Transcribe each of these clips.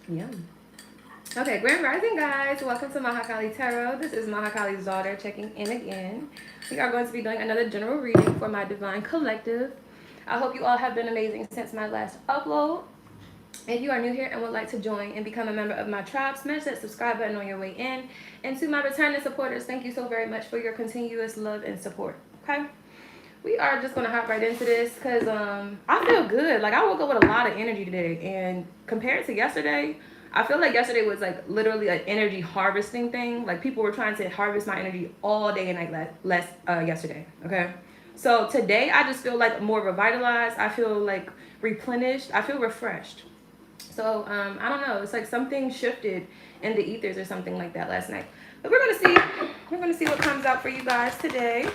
Yum. Okay, Grand Rising, guys. Welcome to Mahakali Tarot. This is Mahakali's daughter checking in again. We are going to be doing another general reading for my Divine Collective. I hope you all have been amazing since my last upload. If you are new here and would like to join and become a member of my tribe, smash that subscribe button on your way in. And to my returning supporters, thank you so very much for your continuous love and support. Okay? We are just going to hop right into this because I feel good. Like, I woke up with a lot of energy today. And compared to yesterday, I feel like yesterday was like literally an energy harvesting thing. Like, people were trying to harvest my energy all day and night yesterday. Okay? So today, I just feel like more revitalized. I feel like replenished. I feel refreshed. So I don't know. It's like something shifted in the ethers or something like that last night. But we're gonna see. We're gonna see what comes out for you guys today.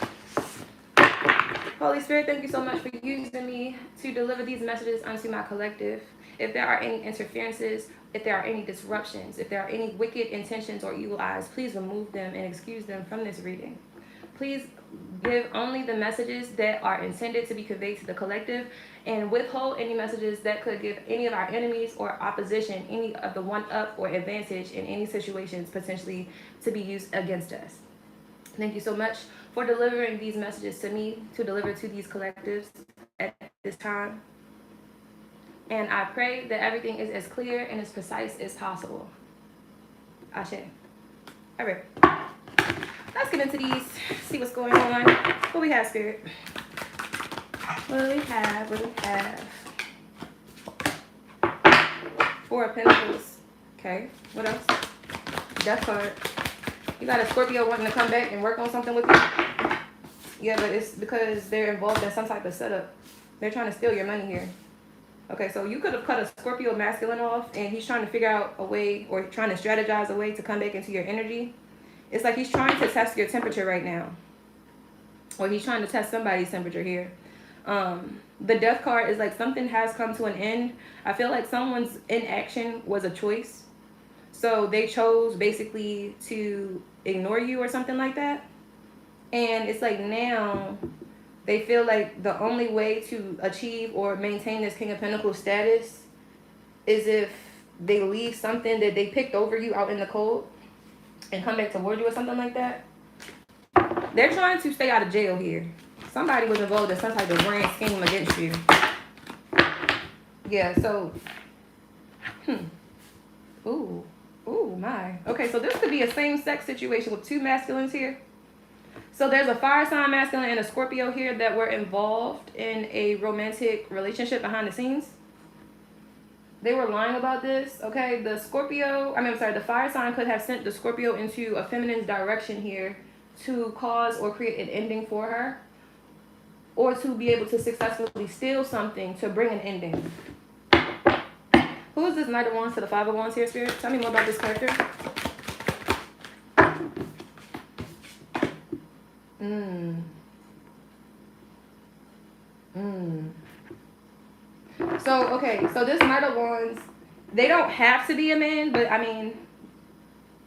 Holy Spirit, thank you so much for using me to deliver these messages unto my collective. If there are any interferences, if there are any disruptions, if there are any wicked intentions or evil eyes, please remove them and excuse them from this reading. Please give only the messages that are intended to be conveyed to the collective and withhold any messages that could give any of our enemies or opposition any of the one-up or advantage in any situations potentially to be used against us. Thank you so much for delivering these messages to me to deliver to these collectives at this time. And I pray that everything is as clear and as precise as possible. Ashe. All right. Let's get into these, see what's going on. What we have, Spirit? What do we have? What do we have? Four of Pentacles. Okay. What else? Death card. You got a Scorpio wanting to come back and work on something with you? Yeah, but it's because they're involved in some type of setup. They're trying to steal your money here. Okay, so you could have cut a Scorpio masculine off and he's trying to figure out a way or trying to strategize a way to come back into your energy. It's like he's trying to test your temperature right now. Or he's trying to test somebody's temperature here. The Death card is like something has come to an end. I feel like someone's inaction was a choice. So they chose basically to ignore you or something like that. And it's like now they feel like the only way to achieve or maintain this King of Pentacles status is if they leave something that they picked over you out in the cold and come back toward you or something like that. They're trying to stay out of jail here. Somebody was involved in some type of grand scheme against you. Yeah, so Ooh my. Okay, so this could be a same-sex situation with two masculines here. So there's a fire sign masculine and a Scorpio here that were involved in a romantic relationship behind the scenes. They were lying about this, okay? The fire sign could have sent the Scorpio into a feminine's direction here to cause or create an ending for her, or to be able to successfully steal something to bring an ending. Who is this Knight of Wands to the Five of Wands here, Spirit? Tell me more about this character. So, okay, so this Knight of Wands, they don't have to be a man, but I mean,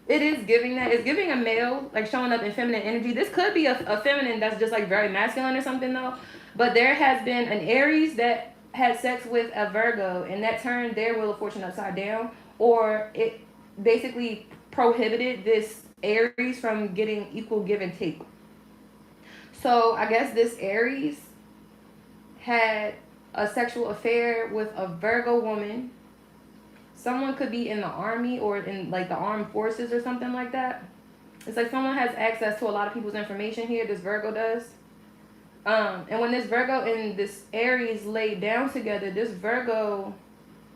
it is giving that. It's giving a male, like showing up in feminine energy. This could be a feminine that's just like very masculine or something though. But there has been an Aries that had sex with a Virgo and that turned their Wheel of Fortune upside down, or it basically prohibited this Aries from getting equal give and take. So I guess this Aries had a sexual affair with a Virgo woman. Someone could be in the army or in like the armed forces or something like that. It's like someone has access to a lot of people's information here. This Virgo does. And when this Virgo and this Aries laid down together, this Virgo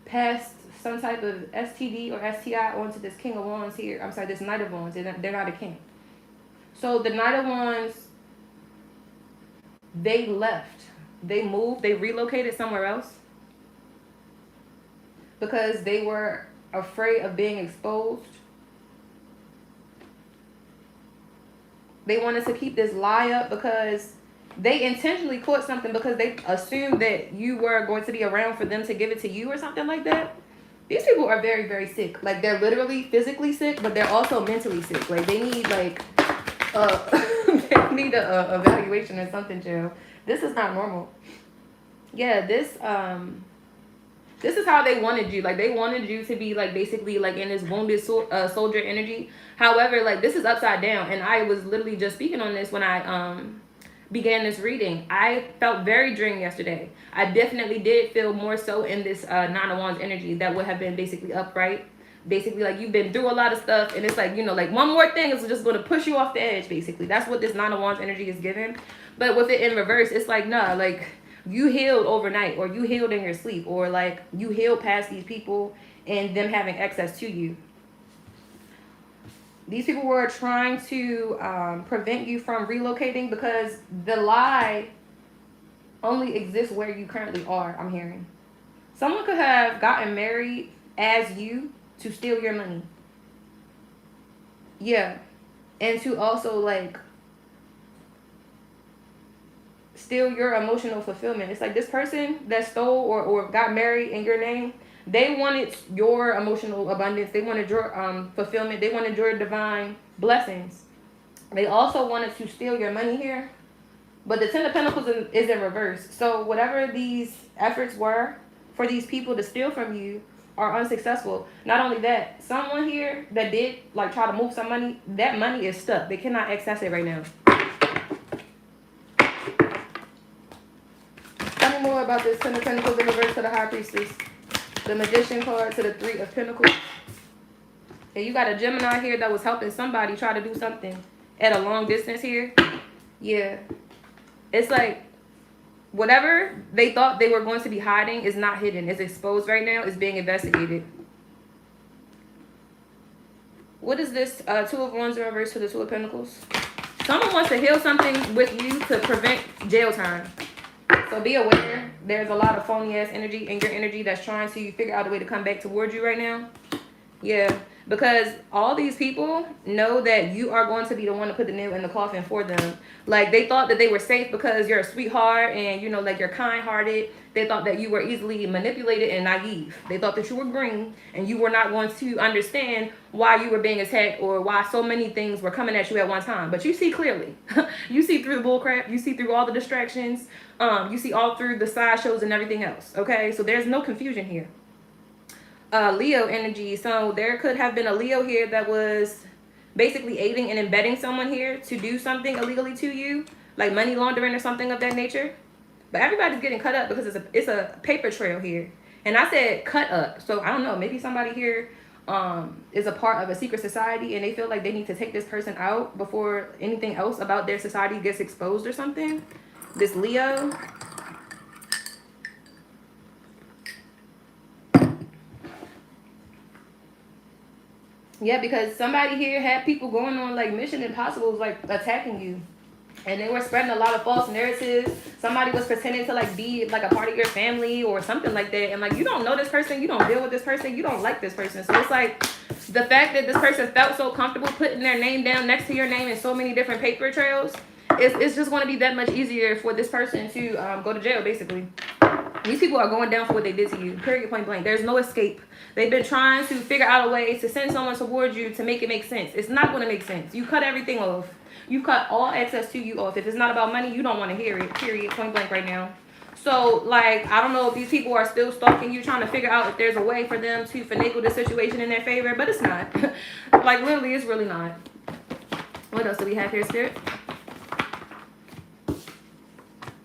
passed some type of STD or STI onto this King of Wands here. I'm sorry, this Knight of Wands. They're not a king. So the Knight of Wands, they left. They moved. They relocated somewhere else because they were afraid of being exposed. They wanted to keep this lie up because they intentionally caught something because they assumed that you were going to be around for them to give it to you or something like that. These people are very, very sick. Like, they're literally physically sick, but they're also mentally sick. Like, they need, like, they need a evaluation or something, Joe. This is not normal. Yeah, this, This is how they wanted you. Like, they wanted you to be, like, basically, like, in this wounded soldier energy. However, like, this is upside down. And I was literally just speaking on this when I began this reading. I felt very drained yesterday. I definitely did feel more so in this Nine of Wands energy that would have been basically upright. Basically, like, you've been through a lot of stuff. And it's like, you know, like, one more thing is just going to push you off the edge, basically. That's what this Nine of Wands energy is giving. But with it in reverse, it's like, nah, like, you healed overnight, or you healed in your sleep, or like you healed past these people and them having access to you. These people were trying to prevent you from relocating because the lie only exists where you currently are, I'm hearing. Someone could have gotten married as you to steal your money. Yeah. And to also, like, steal your emotional fulfillment. It's like this person that stole or got married in your name, they wanted your emotional abundance. They wanted your fulfillment. They wanted your divine blessings. They also wanted to steal your money here. But the Ten of Pentacles is in reverse. So whatever these efforts were for these people to steal from you are unsuccessful. Not only that, someone here that did, like, try to move some money, that money is stuck. They cannot access it right now. Tell me more about this Ten of Pentacles in reverse to the High Priestess. The Magician card to the Three of Pentacles. And you got a Gemini here that was helping somebody try to do something at a long distance here. Yeah. It's like whatever they thought they were going to be hiding is not hidden. It's exposed right now. It's being investigated. What is this Two of Wands in reverse to the Two of Pentacles? Someone wants to heal something with you to prevent jail time. So be aware, there's a lot of phony ass energy in your energy that's trying to figure out a way to come back towards you right now. Yeah, because all these people know that you are going to be the one to put the nail in the coffin for them. Like, they thought that they were safe because you're a sweetheart and, you know, like, you're kind-hearted. They thought that you were easily manipulated and naive. They thought that you were green and you were not going to understand why you were being attacked or why so many things were coming at you at one time. But you see clearly. You see through the bullcrap. You see through all the distractions. You see all through the sideshows and everything else. Okay, so there's no confusion here. Leo energy. So there could have been a Leo here that was basically aiding and embedding someone here to do something illegally to you, like money laundering or something of that nature. But everybody's getting cut up because it's a paper trail here. And I said cut up. So I don't know, maybe somebody here is a part of a secret society and they feel like they need to take this person out before anything else about their society gets exposed or something. This Leo. Yeah, because somebody here had people going on like Mission Impossibles, like attacking you. And they were spreading a lot of false narratives. Somebody was pretending to like be like a part of your family or something like that. And like, you don't know this person, you don't deal with this person, you don't like this person. So it's like the fact that this person felt so comfortable putting their name down next to your name in so many different paper trails, it's just going to be that much easier for this person to go to jail, basically. These people are going down for what they did to you, period, point blank. There's no escape. They've been trying to figure out a way to send someone towards you to make it make sense. It's not going to make sense. You cut everything off. You cut all access to you off. If it's not about money, you don't want to hear it, period, point blank right now. So, like, I don't know if these people are still stalking you, trying to figure out if there's a way for them to finagle the situation in their favor, but it's not. Like, literally, it's really not. What else do we have here, Spirit?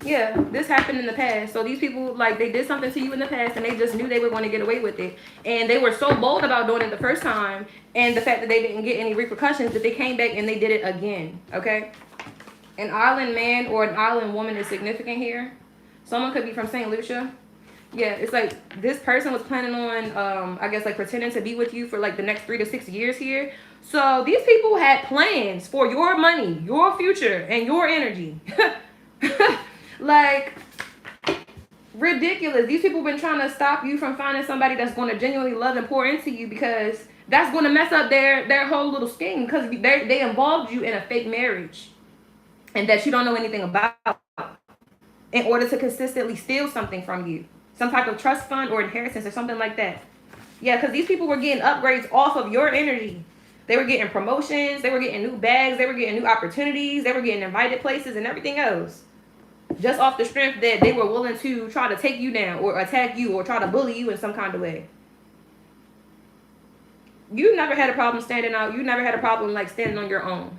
Yeah, this happened in the past. So these people, like, they did something to you in the past and they just knew they were going to get away with it. And they were so bold about doing it the first time and the fact that they didn't get any repercussions that they came back and they did it again, okay? An island man or an island woman is significant here. Someone could be from St. Lucia. Yeah, it's like this person was planning on, I guess, like pretending to be with you for like the next 3 to 6 years here. So these people had plans for your money, your future, and your energy. Like, ridiculous. These people have been trying to stop you from finding somebody that's going to genuinely love and pour into you because that's going to mess up their whole little scheme because they involved you in a fake marriage and that you don't know anything about in order to consistently steal something from you. Some type of trust fund or inheritance or something like that. Yeah, because these people were getting upgrades off of your energy. They were getting promotions. They were getting new bags. They were getting new opportunities. They were getting invited places and everything else. just off the strength that they were willing to try to take you down or attack you or try to bully you in some kind of way. You never had a problem standing out. You never had a problem like standing on your own.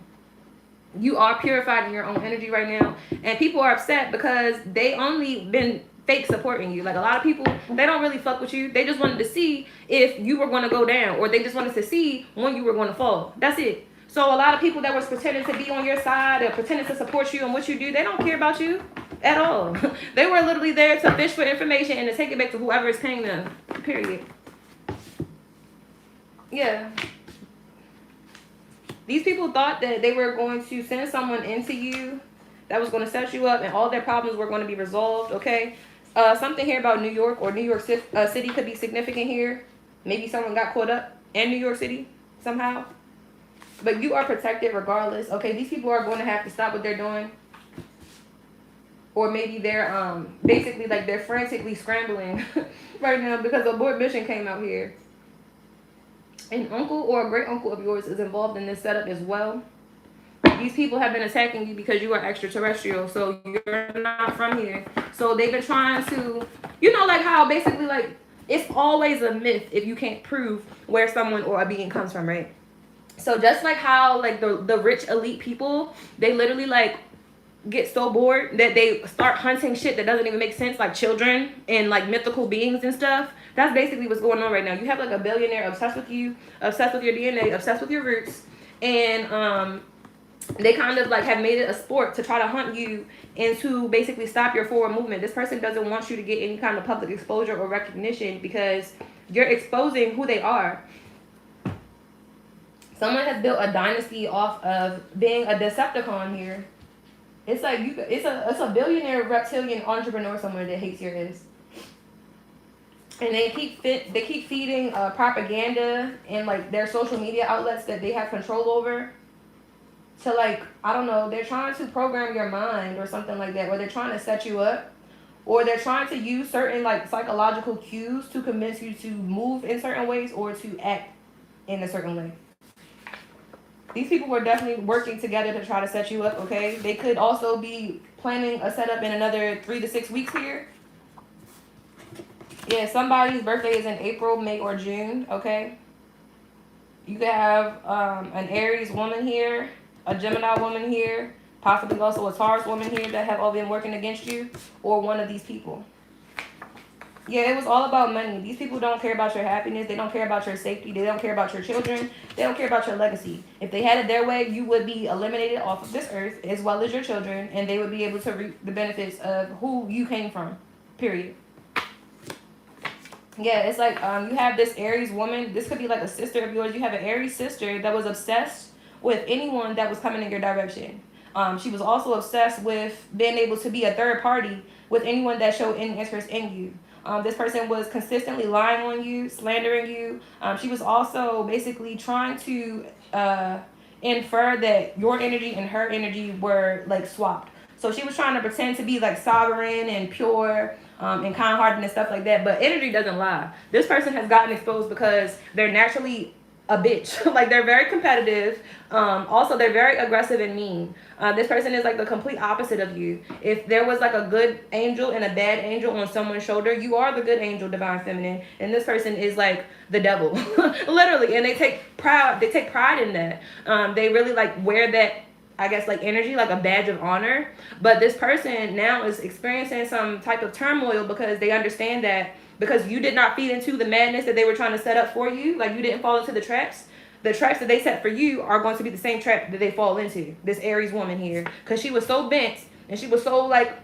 You are purified in your own energy right now, and people are upset because they only been fake supporting you. Like, a lot of people, they don't really fuck with you. They just wanted to see if you were going to go down, or they just wanted to see when you were going to fall. That's it. So a lot of people that was pretending to be on your side or pretending to support you and what you do, they don't care about you at all. They were literally there to fish for information and to take it back to whoever is paying them, period. Yeah. These people thought that they were going to send someone into you that was going to set you up and all their problems were going to be resolved, okay? Something here about New York or New York City could be significant here. Maybe someone got caught up in New York City somehow. But you are protected regardless, okay? These people are going to have to stop what they're doing. Or maybe they're basically like they're frantically scrambling right now because abort mission came out here. An uncle or a great uncle of yours is involved in this setup as well. These people have been attacking you because you are extraterrestrial, so you're not from here. So they've been trying to, you know, like how basically like it's always a myth if you can't prove where someone or a being comes from, right? So just like how like the rich elite people, they literally like get so bored that they start hunting shit that doesn't even make sense, like children and like mythical beings and stuff. That's basically what's going on right now. You have like a billionaire obsessed with you, obsessed with your DNA, obsessed with your roots, and they kind of like have made it a sport to try to hunt you and to basically stop your forward movement. This person doesn't want you to get any kind of public exposure or recognition because you're exposing who they are. Someone has built a dynasty off of being a Decepticon here. It's like it's a billionaire reptilian entrepreneur somewhere that hates your ass. And they keep feeding propaganda and like their social media outlets that they have control over. To like, I don't know, they're trying to program your mind or something like that, or they're trying to set you up, or they're trying to use certain like psychological cues to convince you to move in certain ways or to act in a certain way. These people were definitely working together to try to set you up, okay? They could also be planning a setup in another 3 to 6 weeks here. Yeah, somebody's birthday is in April, May, or June, okay? You could have an Aries woman here, a Gemini woman here, possibly also a Taurus woman here that have all been working against you, or one of these people. Yeah, it was all about money. These people don't care about your happiness. They don't care about your safety. They don't care about your children. They don't care about your legacy. If they had it their way, you would be eliminated off of this earth as well as your children, and they would be able to reap the benefits of who you came from, period. Yeah, it's like you have this Aries woman. This could be like a sister of yours. You have an Aries sister that was obsessed with anyone that was coming in your direction. She was also obsessed with being able to be a third party with anyone that showed any interest in you. This person was consistently lying on you, slandering you. She was also basically trying to infer that your energy and her energy were like swapped. So she was trying to pretend to be like sovereign and pure and kind-hearted and stuff like that. But energy doesn't lie. This person has gotten exposed because they're naturally a bitch. Like, they're very competitive. Also, they're very aggressive and mean. This person is like the complete opposite of you. If there was like a good angel and a bad angel on someone's shoulder, you are the good angel, divine feminine, and this person is like the devil. Literally. And they take pride in that. They really like wear that, I guess, like energy, like a badge of honor. But this person now is experiencing some type of turmoil because they understand that because you did not feed into the madness that they were trying to set up for you, like you didn't fall into the traps that they set for you are going to be the same trap that they fall into, this Aries woman here. Because she was so bent and she was so like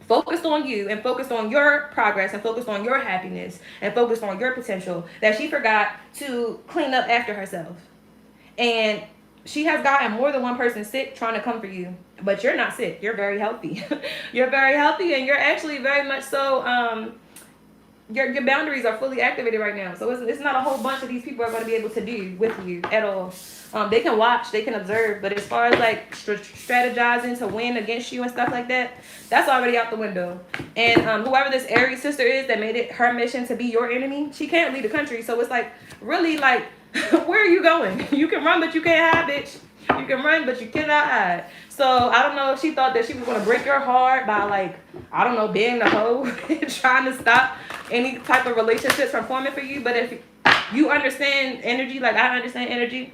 focused on you and focused on your progress and focused on your happiness and focused on your potential that she forgot to clean up after herself. And she has gotten more than one person sick trying to come for you, but you're not sick. You're very healthy. You're very healthy, and you're actually very much so, your boundaries are fully activated right now. So it's not a whole bunch of these people are going to be able to do with you at all. They can watch, they can observe, but as far as like strategizing to win against you and stuff like that, that's already out the window. And whoever this Aries sister is that made it her mission to be your enemy, she can't leave the country. So it's like, really, like, where are you going? You can run, but you can't hide, bitch. You can run, but you cannot hide. So I don't know if she thought that she was going to break your heart by, like, I don't know, being the hoe and trying to stop any type of relationships from forming for you. But if you understand energy, like I understand energy,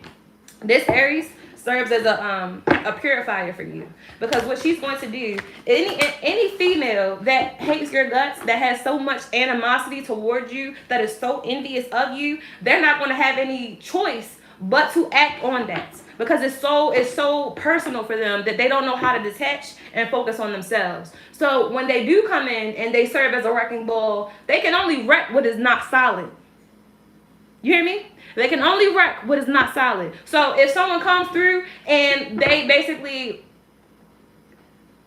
this Aries serves as a purifier for you, because what she's going to do, any female that hates your guts, that has so much animosity towards you, that is so envious of you, they're not going to have any choice but to act on that, because it's so personal for them that they don't know how to detach and focus on themselves. So when they do come in and they serve as a wrecking ball, they can only wreck what is not solid. You hear me? They can only wreck what is not solid. So if someone comes through and they basically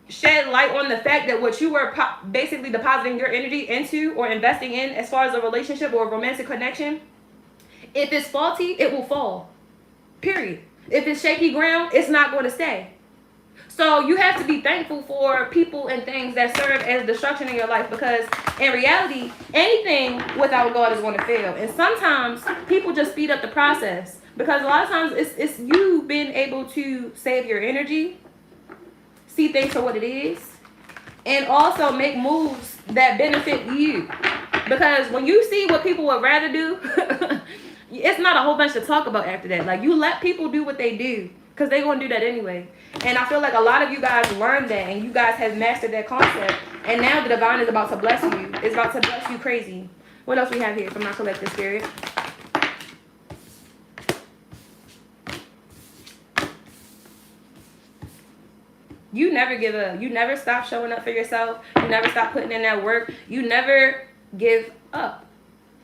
shed light on the fact that what you were basically depositing your energy into or investing in as far as a relationship or a romantic connection, if it's faulty, it will fall. Period. If it's shaky ground, it's not going to stay. So you have to be thankful for people and things that serve as destruction in your life, because in reality, anything without God is going to fail. And sometimes people just speed up the process, because a lot of times it's you being able to save your energy, see things for what it is, and also make moves that benefit you. Because when you see what people would rather do, it's not a whole bunch to talk about after that. Like, you let people do what they do, because they're going to do that anyway. And I feel like a lot of you guys learned that, and you guys have mastered that concept. And now the divine is about to bless you. It's about to bless you crazy. What else we have here from my collective spirit? You never give up. You never stop showing up for yourself. You never stop putting in that work. You never give up.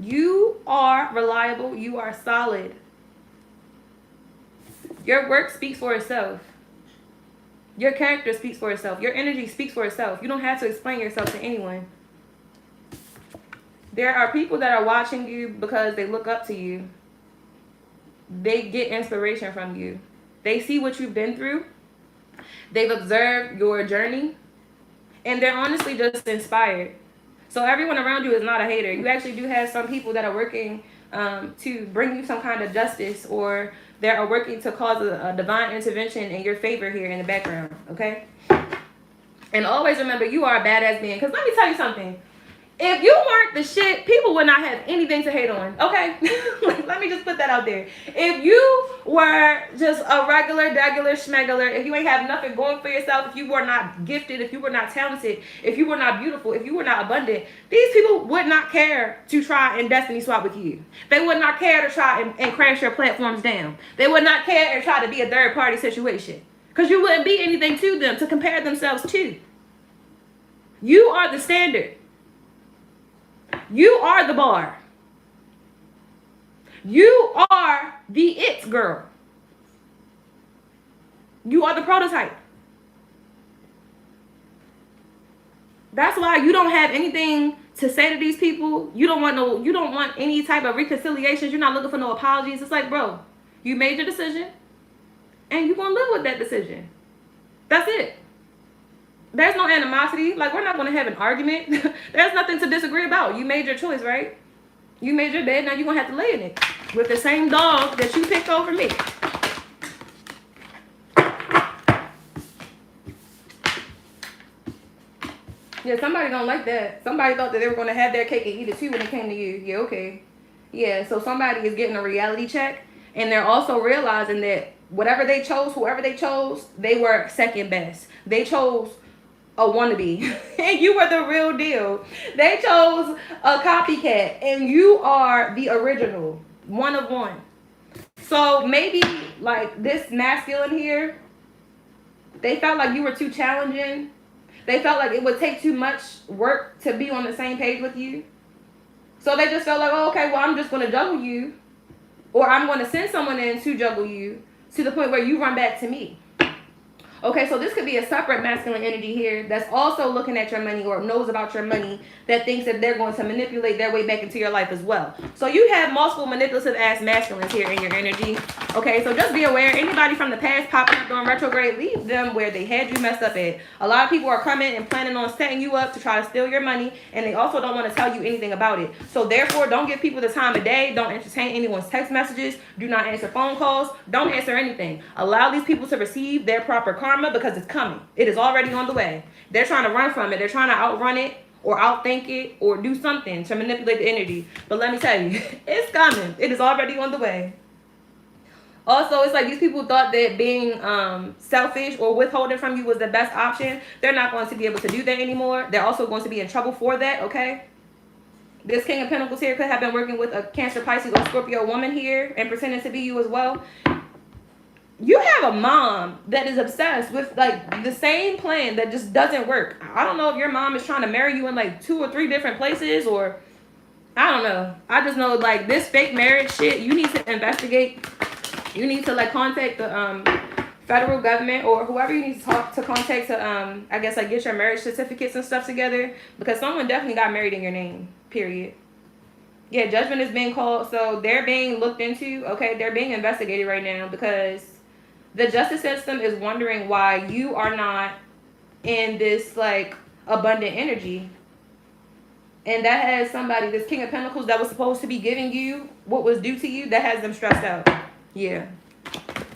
You are reliable. You are solid. Your work speaks for itself. Your character speaks for itself. Your energy speaks for itself. You don't have to explain yourself to anyone. There are people that are watching you because they look up to you. They get inspiration from you. They see what you've been through. They've observed your journey. And they're honestly just inspired. So everyone around you is not a hater. You actually do have some people that are working to bring you some kind of justice, or they are working to cause a divine intervention in your favor here in the background, okay? And always remember, you are a badass being. Because let me tell you something. If you weren't the shit, people would not have anything to hate on, okay? Let me just put that out there. If you were just a regular, schmegular, if you ain't have nothing going for yourself, if you were not gifted, if you were not talented, if you were not beautiful, if you were not abundant, these people would not care to try and destiny swap with you. They would not care to try and crash your platforms down. They would not care and try to be a third party situation, because you wouldn't be anything to them to compare themselves to. You are the standard. You are the bar. You are the it girl. You are the prototype. That's why you don't have anything to say to these people. You don't want any type of reconciliations. You're not looking for no apologies. It's like, bro, you made your decision and you're going to live with that decision. That's it. There's no animosity. Like, we're not going to have an argument. There's nothing to disagree about. You made your choice, right? You made your bed. Now you're going to have to lay in it with the same dog that you picked over me. Yeah, somebody don't like that. Somebody thought that they were going to have their cake and eat it too when it came to you. Yeah, okay. Yeah, so somebody is getting a reality check, and they're also realizing that whatever they chose, whoever they chose, they were second best. They chose a wannabe and you were the real deal. They chose a copycat and you are the original, one of one. So maybe like this masculine here, they felt like you were too challenging. They felt like it would take too much work to be on the same page with you. So they just felt like, oh, okay, well, I'm just going to juggle you, or I'm going to send someone in to juggle you to the point where you run back to me. Okay, so this could be a separate masculine energy here that's also looking at your money or knows about your money, that thinks that they're going to manipulate their way back into your life as well. So you have multiple manipulative ass masculines here in your energy. Okay, so just be aware. Anybody from the past popping up during retrograde, leave them where they had you messed up at. A lot of people are coming and planning on setting you up to try to steal your money, and they also don't want to tell you anything about it. So therefore, don't give people the time of day. Don't entertain anyone's text messages. Do not answer phone calls. Don't answer anything. Allow these people to receive their proper karma because it's coming. It is already on the way. They're trying to run from it. They're trying to outrun it or outthink it or do something to manipulate the energy. But let me tell you, it's coming. It is already on the way. Also, it's like these people thought that being selfish or withholding from you was the best option. They're not going to be able to do that anymore. They're also going to be in trouble for that, okay? This King of Pentacles here could have been working with a Cancer, Pisces, or Scorpio woman here and pretending to be you as well. You have a mom that is obsessed with like the same plan that just doesn't work. I don't know if your mom is trying to marry you in like 2 or 3 different places, or I don't know. I just know like this fake marriage shit, you need to investigate. You need to like contact the federal government or whoever you need to talk to contact to I guess like get your marriage certificates and stuff together, because someone definitely got married in your name, period. Yeah, judgment is being called, so they're being looked into, okay? They're being investigated right now because the justice system is wondering why you are not in this like abundant energy. And that has somebody, this King of Pentacles that was supposed to be giving you what was due to you, that has them stressed out. Yeah,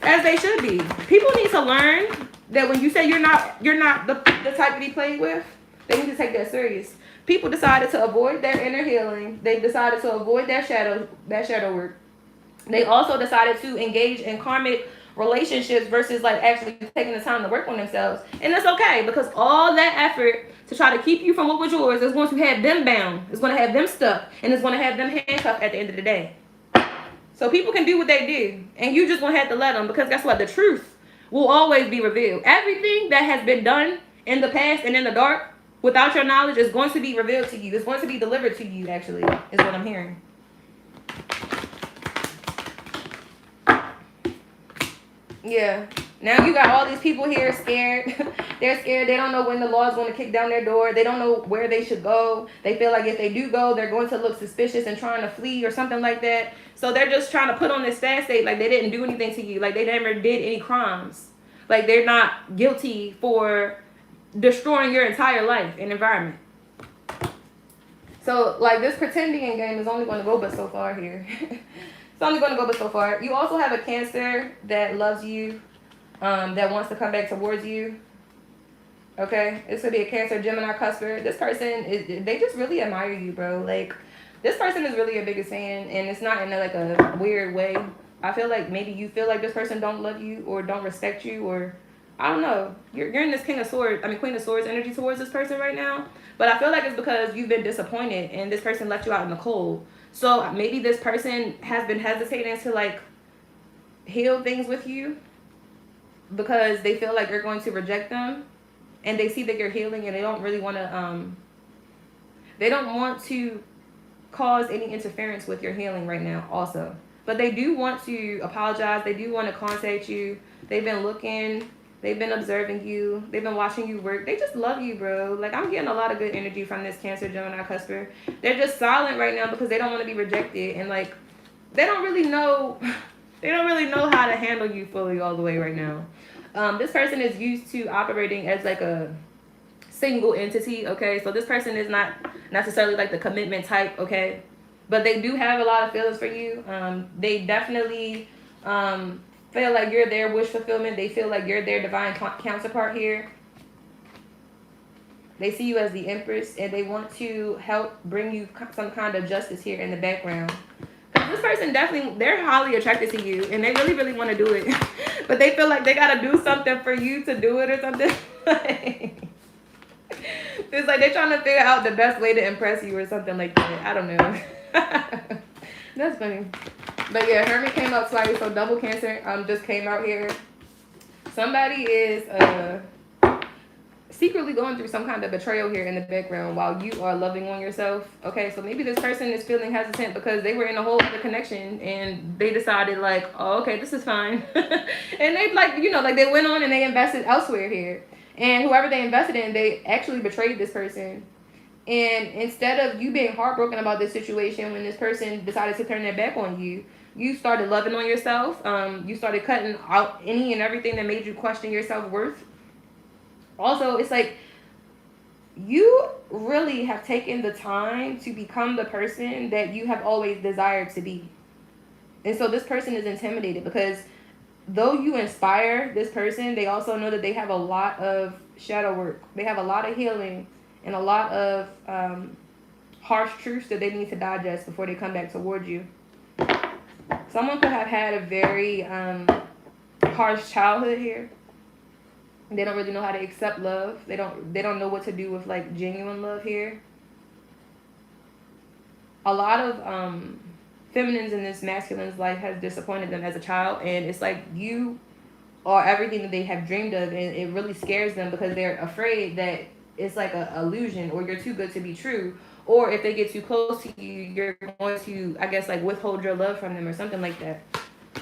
as they should be. People need to learn that when you say you're not the type to be played with, they need to take that serious. People decided to avoid their inner healing. They decided to avoid their shadow work. They also decided to engage in karmic relationships versus like actually taking the time to work on themselves. And that's okay, because all that effort to try to keep you from what was yours is going to have them bound. It's going to have them stuck, and it's going to have them handcuffed at the end of the day. So people can do what they do, and you just gonna have to let them, because guess what? The truth will always be revealed. Everything that has been done in the past and in the dark without your knowledge is going to be revealed to you. It's going to be delivered to you, actually, is what I'm hearing. Yeah. Now you got all these people here scared. They're scared. They don't know when the law is going to kick down their door. They don't know where they should go. They feel like if they do go, they're going to look suspicious and trying to flee or something like that. So they're just trying to put on this fast state like they didn't do anything to you. Like they never did any crimes. Like they're not guilty for destroying your entire life and environment. So like this pretending game is only going to go but so far here. It's only going to go but so far. You also have a Cancer that loves you. That wants to come back towards you. Okay, this could be a Cancer, Gemini, cusper. This person they just really admire you, bro. Like this person is really your biggest fan, and it's not in like a weird way. I feel like maybe you feel like this person don't love you or don't respect you, or I don't know. You're in this Queen of Swords energy towards this person right now. But I feel like it's because you've been disappointed and this person left you out in the cold. So maybe this person has been hesitating to like heal things with you, because they feel like you're going to reject them, and they see that you're healing, and they don't really want to they don't want to cause any interference with your healing right now also. But they do want to apologize. They do want to contact you. They've been looking, they've been observing you, they've been watching you work. They just love you, bro. Like I'm getting a lot of good energy from this Cancer, Gemini, cusper. They're just silent right now because they don't want to be rejected, and like they don't really know how to handle you fully all the way right now. This person is used to operating as like a single entity, okay? So this person is not necessarily like the commitment type, okay? But they do have a lot of feelings for you. They definitely feel like you're their wish fulfillment. They feel like you're their divine counterpart here. They see you as the Empress, and they want to help bring you some kind of justice here in the background. This person definitely, they're highly attracted to you, and they really, really want to do it. But they feel like they got to do something for you to do it or something. It's like they're trying to figure out the best way to impress you or something like that. I don't know. That's funny. But yeah, Hermit came out twice, so double Cancer just came out here. Somebody is secretly going through some kind of betrayal here in the background while you are loving on yourself. Okay, so maybe this person is feeling hesitant because they were in a whole other connection and they decided like, oh, okay, this is fine. And they like, you know, like they went on and they invested elsewhere here. And whoever they invested in, they actually betrayed this person. And instead of you being heartbroken about this situation when this person decided to turn their back on you, You started loving on yourself. You started cutting out any and everything that made you question your self-worth. Also, it's like you really have taken the time to become the person that you have always desired to be. And so this person is intimidated because though you inspire this person, they also know that they have a lot of shadow work. They have a lot of healing and a lot of harsh truths that they need to digest before they come back towards you. Someone could have had a very harsh childhood here. They don't really know how to accept love. They don't know what to do with like genuine love here. A lot of feminines in this masculine's life has disappointed them as a child, and it's like you are everything that they have dreamed of, and it really scares them because they're afraid that it's like an illusion, or you're too good to be true, or if they get too close to you, you're going to, I guess, like withhold your love from them or something like that.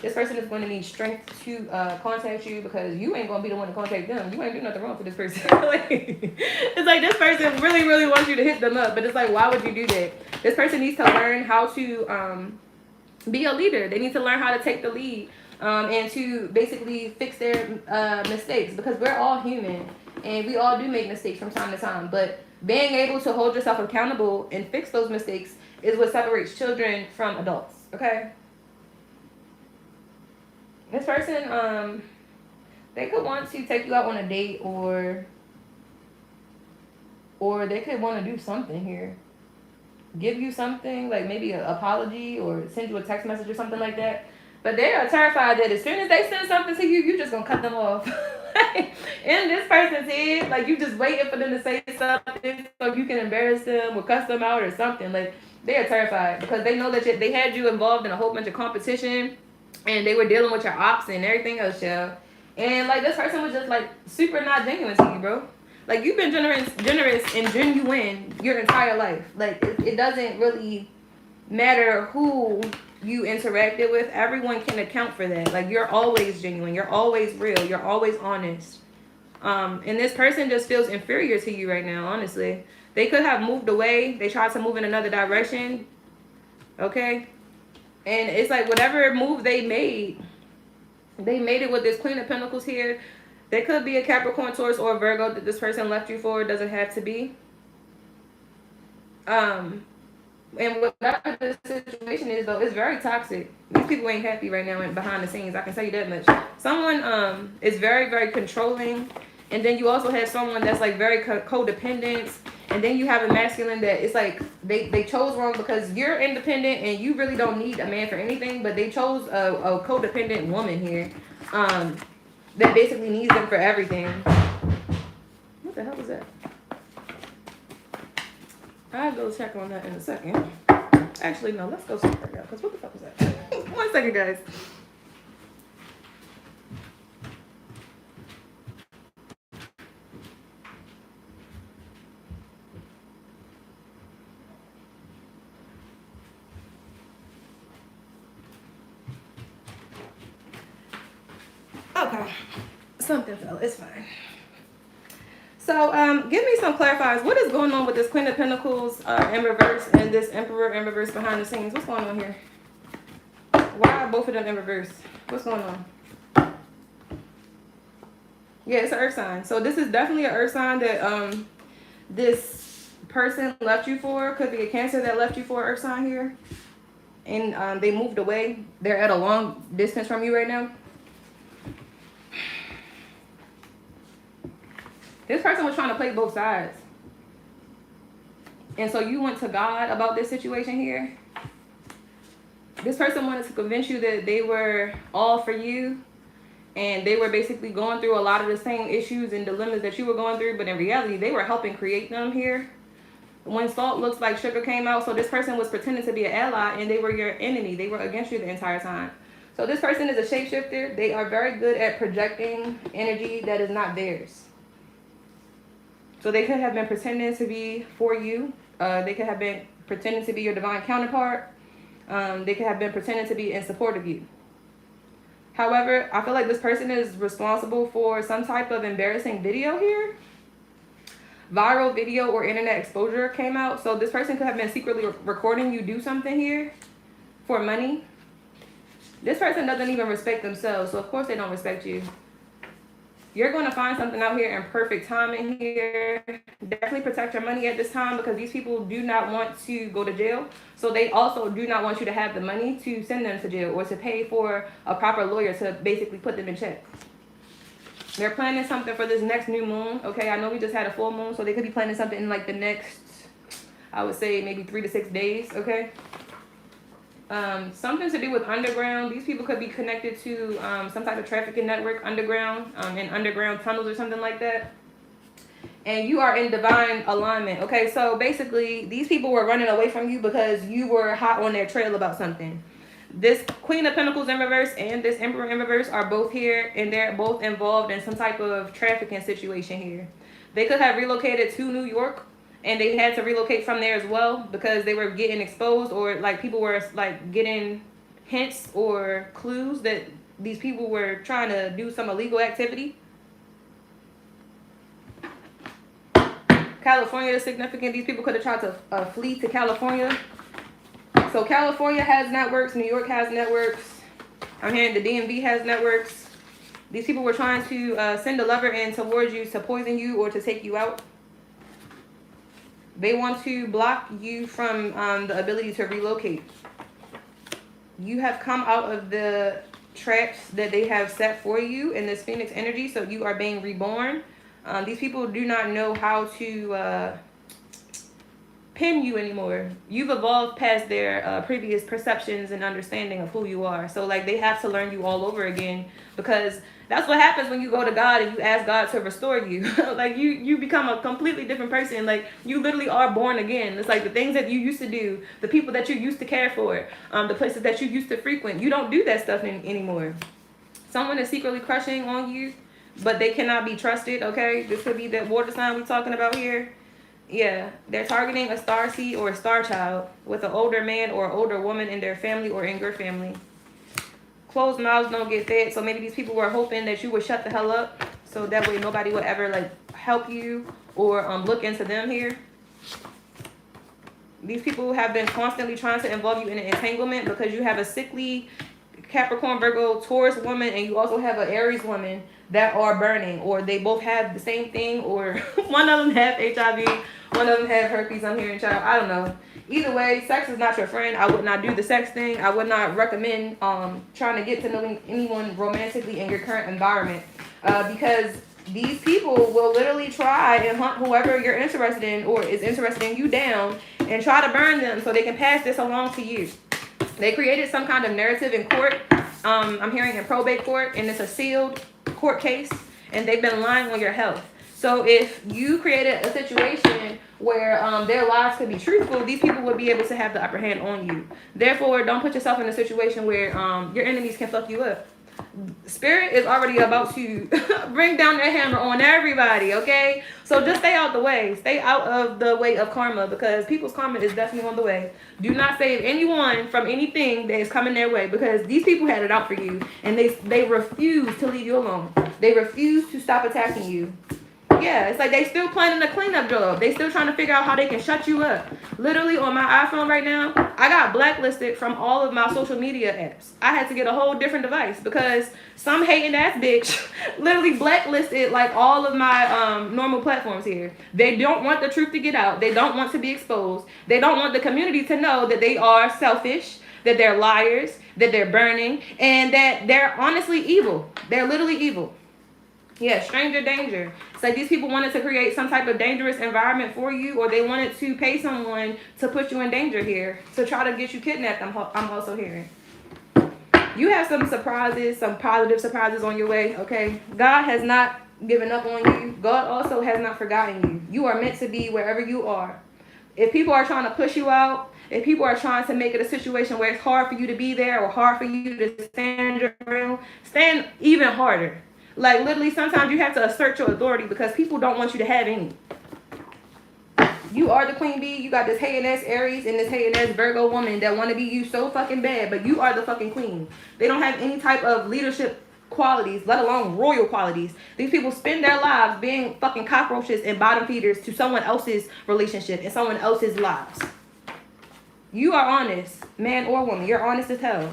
This person is going to need strength to contact you because you ain't going to be the one to contact them. You ain't do nothing wrong for this person. It's like this person really, really wants you to hit them up, but it's like, why would you do that? This person needs to learn how to be a leader. They need to learn how to take the lead and to basically fix their mistakes, because we're all human and we all do make mistakes from time to time. But being able to hold yourself accountable and fix those mistakes is what separates children from adults, okay? This person, they could want to take you out on a date, or they could want to do something here. Give you something, like maybe an apology or send you a text message or something like that. But they are terrified that as soon as they send something to you, you're just going to cut them off. In this person's head, like you just waiting for them to say something so you can embarrass them or cuss them out or something. Like they are terrified because they know that they had you involved in a whole bunch of competition. And they were dealing with your ops and everything else, y'all. And like this person was just like super not genuine to you, bro. Like you've been generous and genuine your entire life. Like it doesn't really matter who you interacted with. Everyone can account for that. Like you're always genuine. You're always real. You're always honest. And this person just feels inferior to you right now, honestly. They could have moved away. They tried to move in another direction. Okay? And it's like whatever move they made it with this Queen of Pentacles here. There could be a Capricorn, Taurus, or a Virgo that this person left you for. It doesn't have to be. And whatever the situation is, though, it's very toxic. These people ain't happy right now behind the scenes. I can tell you that much. Someone is very, very controlling. And then you also have someone that's like very codependent. And then you have a masculine that it's like they chose wrong because you're independent and you really don't need a man for anything, but they chose a codependent woman here that basically needs them for everything. What the hell is that? I'll go check on that in a second. Actually, no, let's go check that out, because what the fuck was that? 1 second, guys. Okay, something fell. It's fine. So, give me some clarifiers. What is going on with this Queen of Pentacles in reverse and this Emperor in reverse behind the scenes? What's going on here? Why are both of them in reverse? What's going on? Yeah, it's an earth sign. So this is definitely an earth sign that this person left you for. Could be a Cancer that left you for an earth sign here. And they moved away. They're at a long distance from you right now. This person was trying to play both sides. And so you went to God about this situation here. This person wanted to convince you that they were all for you. And they were basically going through a lot of the same issues and dilemmas that you were going through. But in reality, they were helping create them here. When salt looks like sugar came out. So this person was pretending to be an ally and they were your enemy. They were against you the entire time. So this person is a shapeshifter. They are very good at projecting energy that is not theirs. So they could have been pretending to be for you. They could have been pretending to be your divine counterpart. They could have been pretending to be in support of you. However, I feel like this person is responsible for some type of embarrassing video here. Viral video or internet exposure came out. So this person could have been secretly recording you do something here for money. This person doesn't even respect themselves, so of course they don't respect you. You're going to find something out here in perfect timing here. Definitely protect your money at this time because these people do not want to go to jail. So they also do not want you to have the money to send them to jail or to pay for a proper lawyer to basically put them in check. They're planning something for this next new moon. Okay, I know we just had a full moon, so they could be planning something in like the next, I would say maybe 3 to 6 days. Okay. Something to do with underground. These people could be connected to some type of trafficking network underground, in underground tunnels or something like that. And you are in divine alignment. Okay, so basically these people were running away from you because you were hot on their trail about something. This Queen of Pentacles in reverse and this Emperor in reverse are both here, and they're both involved in some type of trafficking situation here. They could have relocated to New York, and they had to relocate from there as well because they were getting exposed, or like people were like getting hints or clues that these people were trying to do some illegal activity. California is significant. These people could have tried to flee to California. So California has networks. New York has networks. I'm hearing the DMV has networks. These people were trying to send a lover in towards you to poison you or to take you out. They want to block you from the ability to relocate. You have come out of the traps that they have set for you in this Phoenix energy, so you are being reborn. These people do not know how to pin you anymore. You've evolved past their previous perceptions and understanding of who you are. So like they have to learn you all over again, because that's what happens when you go to God and you ask God to restore you. Like you become a completely different person. Like you literally are born again. It's like the things that you used to do, the people that you used to care for, the places that you used to frequent, you don't do that stuff anymore. Someone is secretly crushing on you, but they cannot be trusted. Okay, this could be that water sign we're talking about here. Yeah, they're targeting a star seed or a star child with an older man or older woman in their family or in your family. Closed mouths don't get fed, so maybe these people were hoping that you would shut the hell up, so that way nobody would ever like help you or look into them here. These people have been constantly trying to involve you in an entanglement because you have a sickly Capricorn, Virgo, Taurus woman, and you also have an Aries woman that are burning, or they both have the same thing, or one of them have HIV, one of them have herpes. I'm hearing, child. I don't know. Either way, sex is not your friend. I would not do the sex thing. I would not recommend trying to get to know anyone romantically in your current environment, because these people will literally try and hunt whoever you're interested in or is interested in you down and try to burn them so they can pass this along to you. They created some kind of narrative in court. I'm hearing in probate court, and it's a sealed court case, and they've been lying on your health. So if you created a situation where their lies could be truthful, these people would be able to have the upper hand on you. Therefore, don't put yourself in a situation where your enemies can fuck you up. Spirit is already about to bring down their hammer on everybody, okay? So just stay out the way. Stay out of the way of karma, because people's karma is definitely on the way. Do not save anyone from anything that is coming their way, because these people had it out for you, and they refuse to leave you alone. They refuse to stop attacking you. Yeah, it's like they still planning a cleanup job. They still trying to figure out how they can shut you up. Literally on my iPhone right now, I got blacklisted from all of my social media apps. I had to get a whole different device because some hating ass bitch literally blacklisted like all of my normal platforms here. They don't want the truth to get out. They don't want to be exposed. They don't want the community to know that they are selfish, that they're liars, that they're burning, and that they're honestly evil. They're literally evil. Yeah, stranger danger. It's like these people wanted to create some type of dangerous environment for you, or they wanted to pay someone to put you in danger here, to try to get you kidnapped. I'm also hearing. You have some surprises, some positive surprises on your way, okay? God has not given up on you. God also has not forgotten you. You are meant to be wherever you are. If people are trying to push you out, if people are trying to make it a situation where it's hard for you to be there or hard for you to stand your ground, stand even harder. Like literally sometimes you have to assert your authority because people don't want you to have any. You are the queen bee. You got this hating ass Aries and this hating ass Virgo woman that want to be you so fucking bad, but you are the fucking queen. They don't have any type of leadership qualities, let alone royal qualities. These people spend their lives being fucking cockroaches and bottom feeders to someone else's relationship and someone else's lives. You are honest, man or woman. You're honest as hell.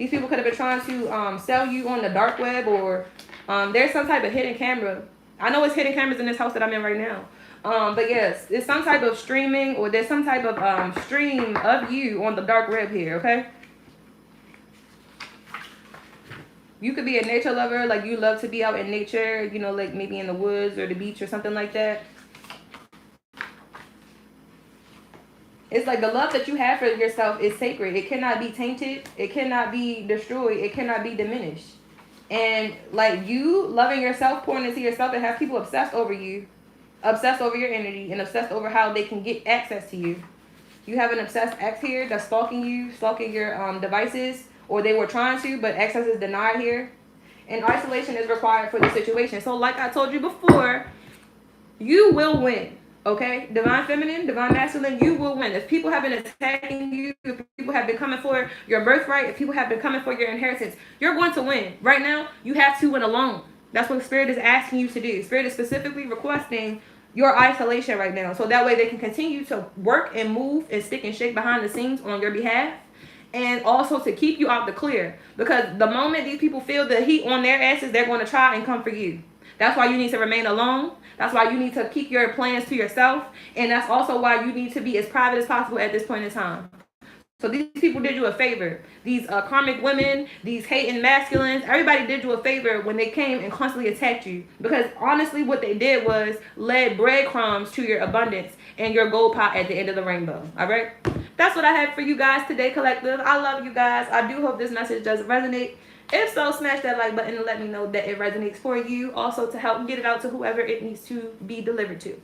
These people could have been trying to sell you on the dark web, or there's some type of hidden camera. I know it's hidden cameras in this house that I'm in right now. But yes, it's some type of streaming, or there's some type of stream of you on the dark web here, okay? You could be a nature lover, like you love to be out in nature, you know, like maybe in the woods or the beach or something like that. It's like the love that you have for yourself is sacred. It cannot be tainted. It cannot be destroyed. It cannot be diminished. And like you loving yourself, pouring into yourself, and have people obsessed over you, obsessed over your energy, and obsessed over how they can get access to you. You have an obsessed ex here that's stalking you, stalking your devices, or they were trying to, but access is denied here. And isolation is required for the situation. So like I told you before, you will win. Okay, divine feminine, divine masculine, you will win. If people have been attacking you, if people have been coming for your birthright, if people have been coming for your inheritance, you're going to win. Right now, you have to win alone. That's what Spirit is asking you to do. Spirit is specifically requesting your isolation right now, so that way they can continue to work and move and stick and shake behind the scenes on your behalf, and also to keep you out the clear. Because the moment these people feel the heat on their asses, they're going to try and come for you. That's why you need to remain alone. That's why you need to keep your plans to yourself. And that's also why you need to be as private as possible at this point in time. So these people did you a favor. These karmic women, these hating masculines, everybody did you a favor when they came and constantly attacked you. Because honestly, what they did was led breadcrumbs to your abundance and your gold pot at the end of the rainbow. All right? That's what I have for you guys today, collective. I love you guys. I do hope this message does resonate. If so, smash that like button and let me know that it resonates for you. Also, to help get it out to whoever it needs to be delivered to.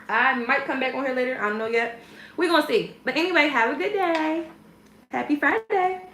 I might come back on here later. I don't know yet. We're going to see. But anyway, have a good day. Happy Friday.